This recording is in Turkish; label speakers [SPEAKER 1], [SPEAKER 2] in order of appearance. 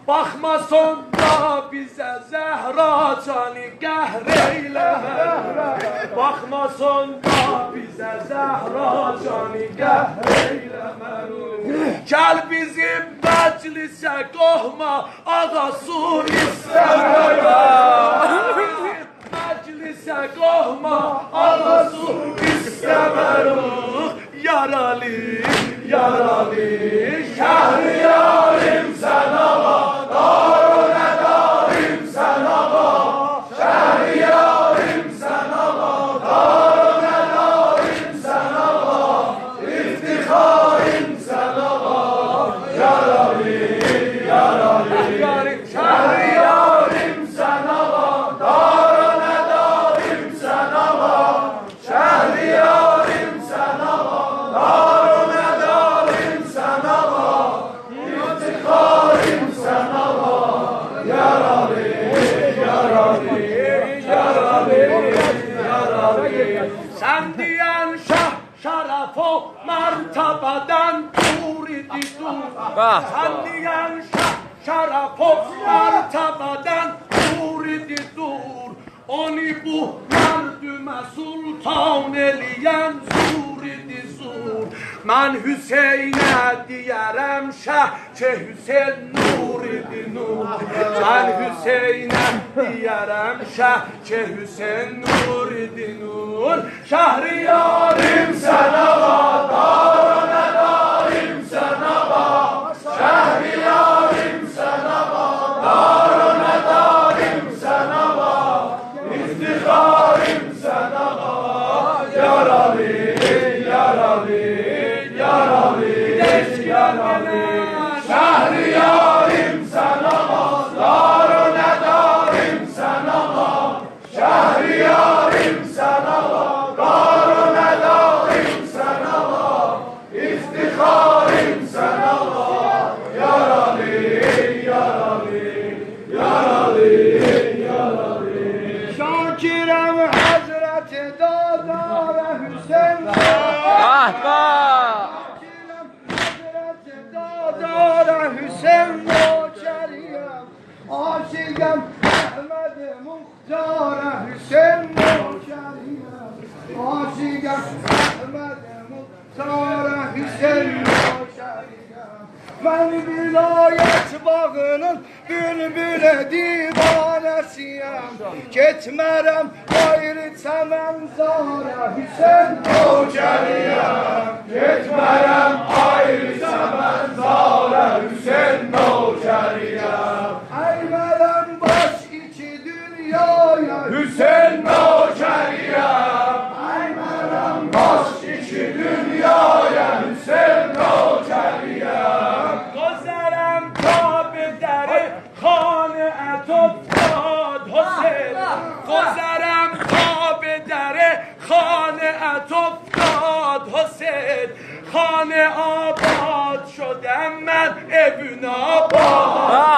[SPEAKER 1] Bakma sonda bize Zehra cani gehreylemez. Bakma sonda bize Zehra cani gehreylemez. Gel bizim meclise kohma ağasun istemez. Meclise kohma ağasun istemez. Yaralı, yaralı, şehriyarim sen ağa, darun edarim sen ağa, şehriyarim sen ağa, darun edarim sen ağa, iftiharim sen ağa, yaralı, yaralı, şehriyarim sen ağa, darun edarim sen ağa, şehriyarim sen ağa. Darun edarim sen ağa, iftiharim sen ağa, yaralı, yaralı, yaralı, yaralı. Sen diyen şah şeref o mertebeden dur idi dur. Sen diyen şah şeref o mertebeden dur idi dur. Onu bu merdüme sultan eliyen zur idi zur. Ben Hüseyin'e diyerem şah çe Hüseyin nur idi nur. Ben Hüseyin'e diyerem şah çe Hüseyin nur idi nur. Şehriyarim sen ağa, darun edarim sen ağa, şehriyarim sen ağa, darun edarim sen ağa, iftiharim sen ağa, yaralı, yaralı, yaralı, yaralı. Şehriyarim sen ağa, darun edarim sen ağa, şehriyarim sen ağa, darun edarim sen ağa, iftiharim sen ağa, yaralı, yaralı, yaralı, yaralı.
[SPEAKER 2] Şakirem Hazreti Dada Hüseyin. Şakirem Hazreti Dada Hüseyin Noçeriyem. Aşıkım Ahmet Muhtar'a Hüseyin Noçeriyem. Aşıkım Ahmet Muhtar'a Hüseyin Noçeriyem. Ben vilayet bağının bülbüle divanesiyem. Getmərəm ayrı çəmənzara Hüseyin
[SPEAKER 1] Noçeriyem, getmərəm ayrı çəmənzara Hüseyin Noçeriyem.
[SPEAKER 2] Əymərəm baş iki dünyaya
[SPEAKER 1] Hüseyin Noçeriyem,
[SPEAKER 2] Əymərəm
[SPEAKER 1] baş iki dünyaya Hüseyin Noçeriyem. Gözlerem kabederi khane etofad Hüseyin. Gözlerem kabederi khane etofad Hüseyin. خانه آباد شدم من ابن آباد